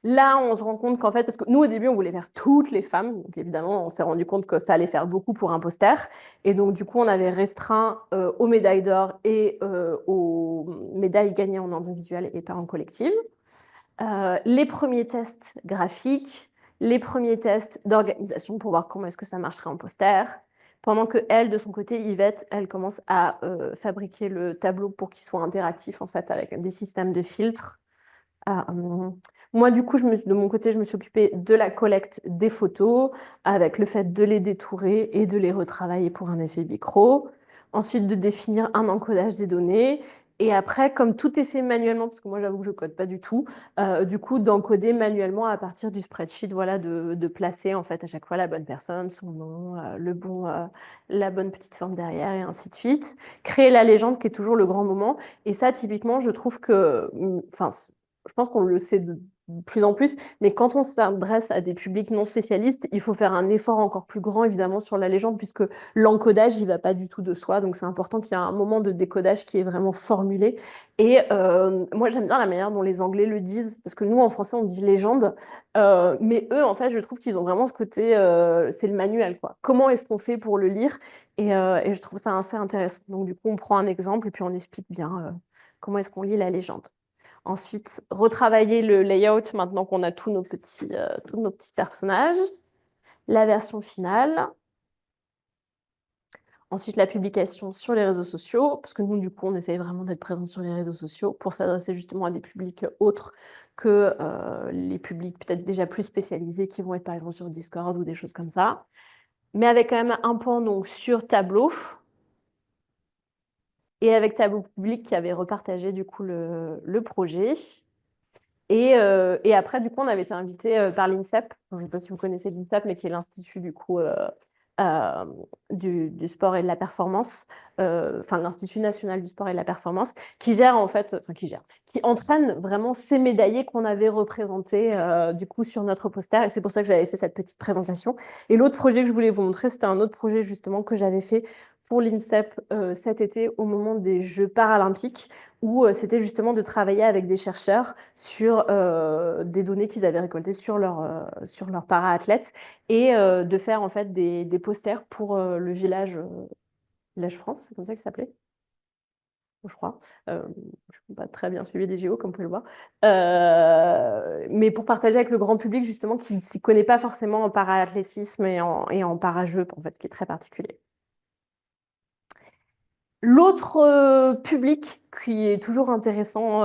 Là, on se rend compte qu'en fait, parce que nous, au début, on voulait faire toutes les femmes. Donc, évidemment, on s'est rendu compte que ça allait faire beaucoup pour un poster. Et donc, du coup, on avait restreint aux médailles d'or et aux médailles gagnées en individuel et pas en collective. Les premiers tests graphiques, les premiers tests d'organisation pour voir comment est-ce que ça marcherait en poster. Pendant que elle, de son côté, Yvette, elle commence à fabriquer le tableau pour qu'il soit interactif, en fait, avec des systèmes de filtres. Moi, du coup, de mon côté, je me suis occupée de la collecte des photos, avec le fait de les détourer et de les retravailler pour un effet micro. Ensuite, de définir un encodage des données. Et après, comme tout est fait manuellement, parce que moi, j'avoue que je ne code pas du tout, du coup, d'encoder manuellement à partir du spreadsheet, voilà, de placer en fait à chaque fois la bonne personne, son nom, la bonne petite forme derrière, et ainsi de suite. Créer la légende, qui est toujours le grand moment. Et ça, typiquement, je trouve que, enfin, je pense qu'on le sait de plus en plus, mais quand on s'adresse à des publics non spécialistes, il faut faire un effort encore plus grand, évidemment, sur la légende, puisque l'encodage, il ne va pas du tout de soi. Donc, c'est important qu'il y ait un moment de décodage qui est vraiment formulé. Et moi, j'aime bien la manière dont les Anglais le disent, parce que nous, en français, on dit légende. Mais eux, en fait, je trouve qu'ils ont vraiment ce côté, c'est le manuel, quoi. Comment est-ce qu'on fait pour le lire? Et je trouve ça assez intéressant. Donc, du coup, on prend un exemple et puis on explique bien comment est-ce qu'on lit la légende. Ensuite, retravailler le layout maintenant qu'on a tous nos petits personnages. La version finale. Ensuite, la publication sur les réseaux sociaux, parce que nous, du coup, on essaye vraiment d'être présents sur les réseaux sociaux pour s'adresser justement à des publics autres que les publics peut-être déjà plus spécialisés qui vont être par exemple sur Discord ou des choses comme ça. Mais avec quand même un pan donc, sur Tableau, et avec Tableau Public qui avait repartagé du coup le projet. Et après, du coup, on avait été invité par l'INSEP. Je ne sais pas si vous connaissez l'INSEP, mais qui est l'Institut du coup du sport et de la performance, enfin l'Institut national du sport et de la performance, qui gère en fait, enfin qui entraîne vraiment ces médaillés qu'on avait représentés du coup sur notre poster. Et c'est pour ça que j'avais fait cette petite présentation. Et l'autre projet que je voulais vous montrer, c'était un autre projet justement que j'avais fait pour l'INSEP cet été au moment des Jeux paralympiques, où c'était justement de travailler avec des chercheurs sur des données qu'ils avaient récoltées sur leurs para-athlètes et de faire en fait des posters pour le village France, c'est comme ça qu'il s'appelait, je crois. Je n'ai pas très bien suivi les JO, comme vous pouvez le voir. Mais pour partager avec le grand public, justement, qui ne s'y connaît pas forcément en para-athlétisme et en para-jeu, en fait, qui est très particulier. L'autre public qui est toujours intéressant,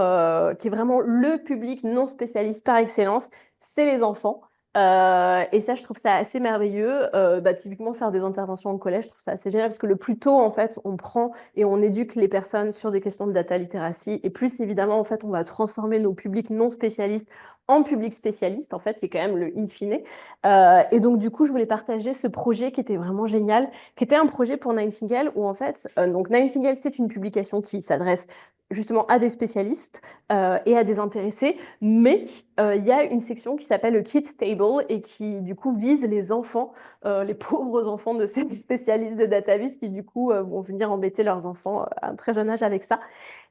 qui est vraiment le public non spécialiste par excellence, c'est les enfants. Et ça, je trouve ça assez merveilleux. Typiquement, faire des interventions au collège, je trouve ça assez génial parce que le plus tôt, en fait, on prend et on éduque les personnes sur des questions de data literacy. Et plus, évidemment, en fait, on va transformer nos publics non spécialistes en public spécialiste, en fait, qui est quand même le in fine. Et donc, du coup, je voulais partager ce projet qui était vraiment génial, qui était un projet pour Nightingale où en fait, donc Nightingale, c'est une publication qui s'adresse justement à des spécialistes et à des intéressés, mais il y a une section qui s'appelle le Kids Table et qui du coup vise les enfants, les pauvres enfants de ces spécialistes de database qui du coup vont venir embêter leurs enfants à un très jeune âge avec ça.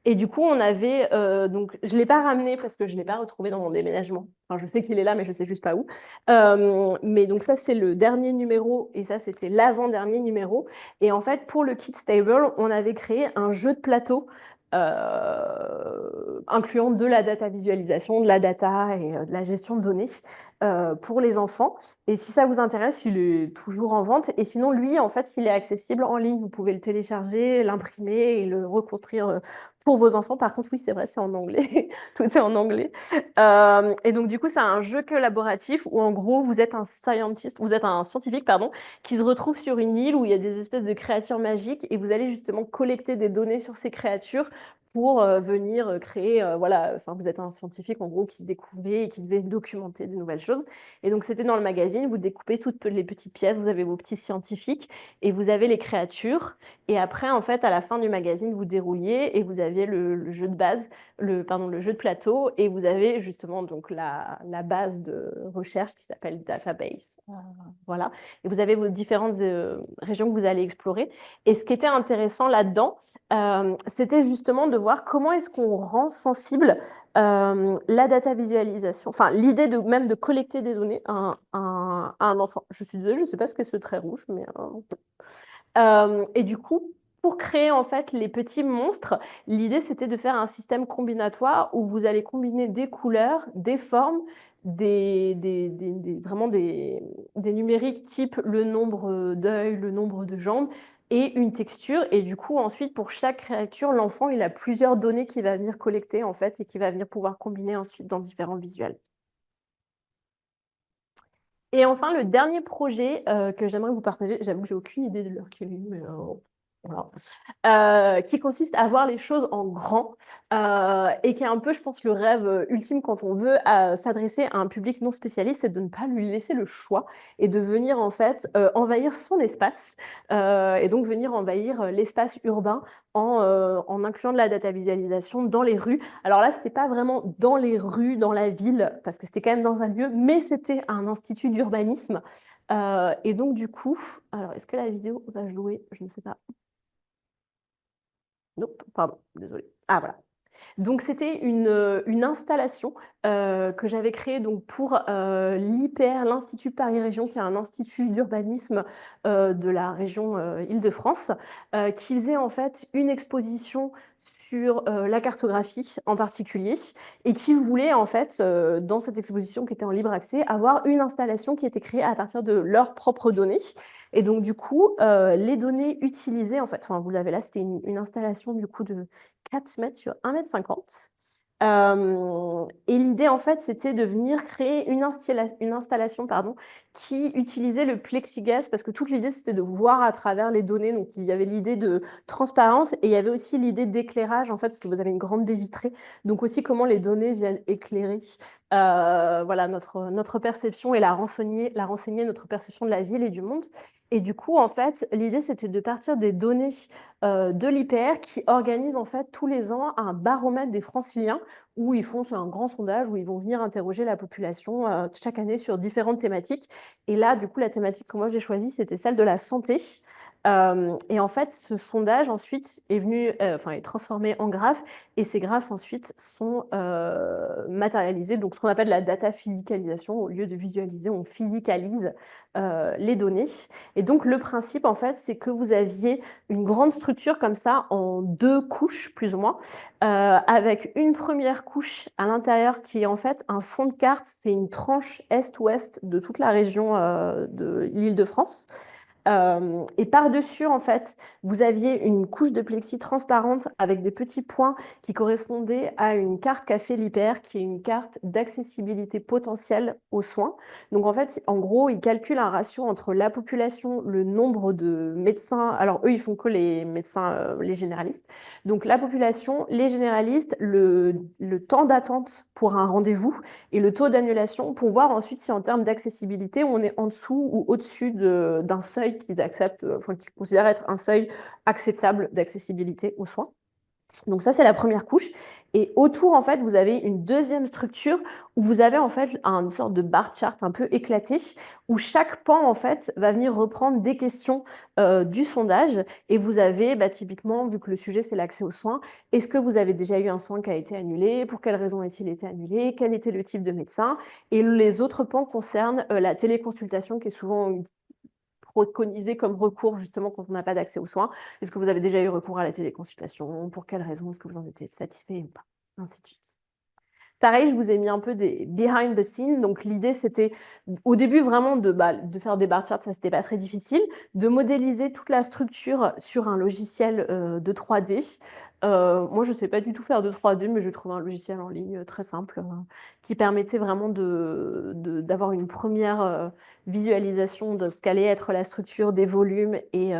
Et du coup, on avait, donc je ne l'ai pas ramené parce que je ne l'ai pas retrouvé dans mon déménagement. Enfin, je sais qu'il est là, mais je ne sais juste pas où. Mais donc ça, c'est le dernier numéro et ça, c'était l'avant-dernier numéro. Et en fait, pour le Kids Table, on avait créé un jeu de plateau incluant de la data visualisation, de la data et de la gestion de données pour les enfants. Et si ça vous intéresse, il est toujours en vente. Et sinon, lui, en fait, il est accessible en ligne. Vous pouvez le télécharger, l'imprimer et le reconstruire pour vos enfants. Par contre, oui, c'est vrai, c'est en anglais. Tout est en anglais. Et donc, du coup, c'est un jeu collaboratif où, en gros, vous êtes un scientifique, pardon, qui se retrouve sur une île où il y a des espèces de créatures magiques et vous allez justement collecter des données sur ces créatures pour venir créer, voilà, enfin, vous êtes un scientifique en gros qui découvrait et qui devait documenter de nouvelles choses. Et donc, c'était dans le magazine, vous découpez toutes les petites pièces, vous avez vos petits scientifiques et vous avez les créatures. Et après, en fait, à la fin du magazine, vous dérouliez et vous aviez le jeu de base, le jeu de plateau, et vous avez justement donc la base de recherche qui s'appelle database. Voilà. Et vous avez vos différentes régions que vous allez explorer. Et ce qui était intéressant là-dedans, c'était justement de voir comment est-ce qu'on rend sensible la data visualisation, enfin l'idée de même de collecter des données à un enfant. Je suis désolée, je ne sais pas ce qu'est ce trait rouge, mais et du coup, pour créer en fait les petits monstres, l'idée c'était de faire un système combinatoire où vous allez combiner des couleurs, des formes, vraiment des numériques type le nombre d'œils, le nombre de jambes et une texture. Et du coup, ensuite, pour chaque créature, l'enfant il a plusieurs données qu'il va venir collecter en fait et qu'il va venir pouvoir combiner ensuite dans différents visuels. Et enfin, le dernier projet que j'aimerais vous partager, j'avoue que j'ai aucune idée de l'heure qu'il est, mais voilà. Qui consiste à voir les choses en grand et qui est un peu, je pense, le rêve ultime quand on veut s'adresser à un public non spécialiste, c'est de ne pas lui laisser le choix et de venir en fait envahir son espace et donc venir envahir l'espace urbain en incluant de la data visualisation dans les rues. Alors là, c'était pas vraiment dans les rues, dans la ville, parce que c'était quand même dans un lieu, mais c'était un institut d'urbanisme. Et donc du coup, alors est-ce que la vidéo va jouer? Je ne sais pas. Nope, pardon, désolée. Ah voilà. Donc, c'était une installation que j'avais créée donc, pour l'IPR, l'Institut Paris Région, qui est un institut d'urbanisme de la région Île-de-France, qui faisait en fait une exposition sur la cartographie en particulier et qui voulait en fait, dans cette exposition qui était en libre accès, avoir une installation qui était créée à partir de leurs propres données. Et donc, du coup, les données utilisées, en fait, enfin, vous l'avez là, c'était une installation du coup de 4 mètres sur 1,50 m. Et l'idée, en fait, c'était de venir créer une installation pardon, qui utilisait le plexiglas, parce que toute l'idée, c'était de voir à travers les données. Donc, il y avait l'idée de transparence et il y avait aussi l'idée d'éclairage, en fait, parce que vous avez une grande baie vitrée. Donc, aussi comment les données viennent éclairer voilà, notre perception et la renseigner notre perception de la ville et du monde. Et du coup, en fait, l'idée, c'était de partir des données de l'IPR qui organise en fait tous les ans un baromètre des franciliens où ils font un grand sondage où ils vont venir interroger la population chaque année sur différentes thématiques. Et là, du coup, la thématique que moi j'ai choisie, c'était celle de la santé. Et en fait, ce sondage ensuite est venu, enfin est transformé en graphes et ces graphes ensuite sont matérialisés, donc ce qu'on appelle la data physicalisation. Au lieu de visualiser, on physicalise les données. Et donc le principe en fait, c'est que vous aviez une grande structure comme ça en 2 couches plus ou moins, avec une première couche à l'intérieur qui est en fait un fond de carte, c'est une tranche est-ouest de toute la région de l'Île-de-France. Et par-dessus, en fait, vous aviez une couche de plexi transparente avec des petits points qui correspondaient à une carte qu'a fait l'IPR, qui est une carte d'accessibilité potentielle aux soins. Donc, en fait, en gros, ils calculent un ratio entre la population, le nombre de médecins. Alors, eux, ils font que les médecins, les généralistes. Donc, la population, les généralistes, le temps d'attente pour un rendez-vous et le taux d'annulation pour voir ensuite si en termes d'accessibilité, on est en dessous ou au-dessus d'un seuil qu'ils acceptent, enfin, qu'ils considèrent être un seuil acceptable d'accessibilité aux soins. Donc ça, c'est la première couche. Et autour, en fait, vous avez une deuxième structure où vous avez en fait une sorte de bar chart un peu éclaté, où chaque pan, en fait, va venir reprendre des questions du sondage. Et vous avez, typiquement, vu que le sujet, c'est l'accès aux soins, est-ce que vous avez déjà eu un soin qui a été annulé? Pour quelle raison a-t-il été annulé? Quel était le type de médecin? Et les autres pans concernent la téléconsultation, qui est souvent préconisé comme recours justement quand on n'a pas d'accès aux soins. Est-ce que vous avez déjà eu recours à la téléconsultation? Pour quelles raisons? Est-ce que vous en étiez satisfait ou pas? Ainsi de suite. Pareil, je vous ai mis un peu des behind the scenes. Donc, l'idée, c'était au début vraiment de faire des bar charts, ça, c'était pas très difficile, de modéliser toute la structure sur un logiciel de 3D. Moi, je ne sais pas du tout faire de 3D, mais j'ai trouvé un logiciel en ligne très simple qui permettait vraiment d'avoir une première visualisation de ce qu'allait être la structure des volumes et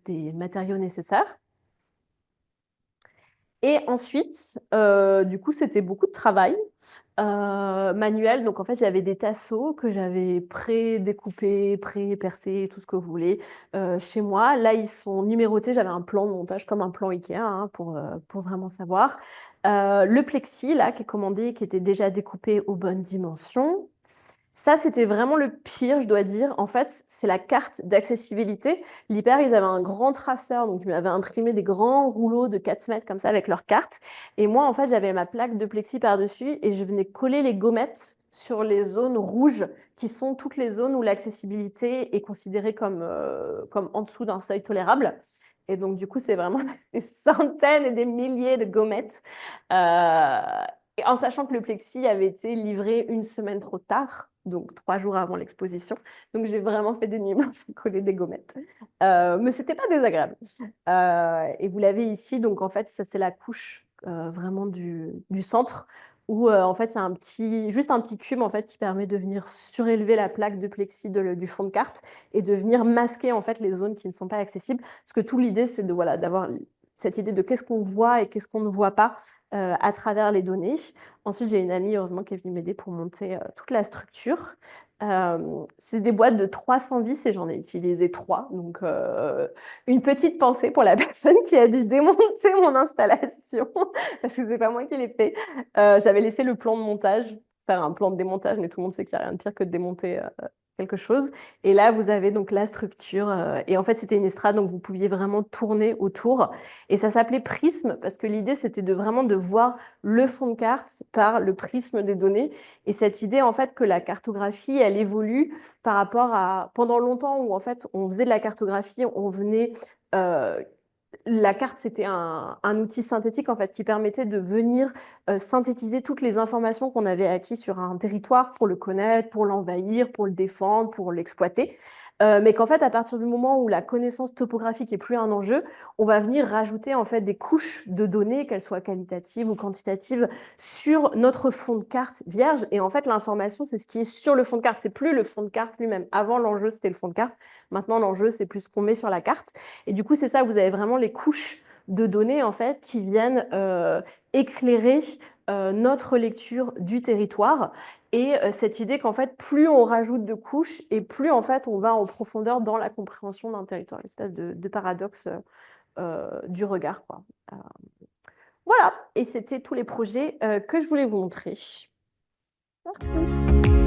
des matériaux nécessaires. Et ensuite, du coup, c'était beaucoup de travail manuel. Donc, en fait, j'avais des tasseaux que j'avais pré-découpés, pré-percés, tout ce que vous voulez, chez moi. Là, ils sont numérotés. J'avais un plan de montage comme un plan Ikea hein, pour vraiment savoir. Le plexi, là, qui est commandé, qui était déjà découpé aux bonnes dimensions. Ça, c'était vraiment le pire, je dois dire. En fait, c'est la carte d'accessibilité. L'Hyper, ils avaient un grand traceur, donc ils m'avaient imprimé des grands rouleaux de 4 mètres comme ça avec leurs cartes. Et moi, en fait, j'avais ma plaque de plexi par-dessus et je venais coller les gommettes sur les zones rouges, qui sont toutes les zones où l'accessibilité est considérée comme en dessous d'un seuil tolérable. Et donc, du coup, c'est vraiment des centaines et des milliers de gommettes. Et en sachant que le plexi avait été livré une semaine trop tard, donc 3 jours avant l'exposition. Donc j'ai vraiment fait des nuits blanches à coller des gommettes. Mais c'était pas désagréable. Et vous l'avez ici, donc en fait, ça c'est la couche vraiment du centre où en fait il y a juste un petit cube en fait qui permet de venir surélever la plaque de plexi du fond de carte et de venir masquer en fait les zones qui ne sont pas accessibles. Parce que tout l'idée c'est de voilà d'avoir cette idée de qu'est-ce qu'on voit et qu'est-ce qu'on ne voit pas à travers les données. Ensuite, j'ai une amie, heureusement, qui est venue m'aider pour monter toute la structure. C'est des boîtes de 300 vis et j'en ai utilisé 3. Donc, une petite pensée pour la personne qui a dû démonter mon installation, parce que c'est pas moi qui l'ai fait. J'avais laissé le plan de montage, faire un plan de démontage, mais tout le monde sait qu'il n'y a rien de pire que de démonter quelque chose. Et là, vous avez donc la structure. Et en fait, c'était une estrade, donc vous pouviez vraiment tourner autour. Et ça s'appelait prisme, parce que l'idée, c'était vraiment de voir le fond de carte par le prisme des données. Et cette idée, en fait, que la cartographie, elle évolue par rapport à... Pendant longtemps, où en fait, on faisait de la cartographie, on venait... la carte, c'était un outil synthétique en fait, qui permettait de venir synthétiser toutes les informations qu'on avait acquises sur un territoire pour le connaître, pour l'envahir, pour le défendre, pour l'exploiter. Mais qu'en fait, à partir du moment où la connaissance topographique est plus un enjeu, on va venir rajouter en fait des couches de données, qu'elles soient qualitatives ou quantitatives, sur notre fond de carte vierge. Et en fait, l'information, c'est ce qui est sur le fond de carte. C'est plus le fond de carte lui-même. Avant, l'enjeu, c'était le fond de carte. Maintenant, l'enjeu, c'est plus ce qu'on met sur la carte. Et du coup, c'est ça, vous avez vraiment les couches de données en fait qui viennent éclairer notre lecture du territoire. Et cette idée qu'en fait, plus on rajoute de couches et plus en fait on va en profondeur dans la compréhension d'un territoire, une espèce de paradoxe du regard, quoi. Voilà, et c'était tous les projets que je voulais vous montrer. Merci.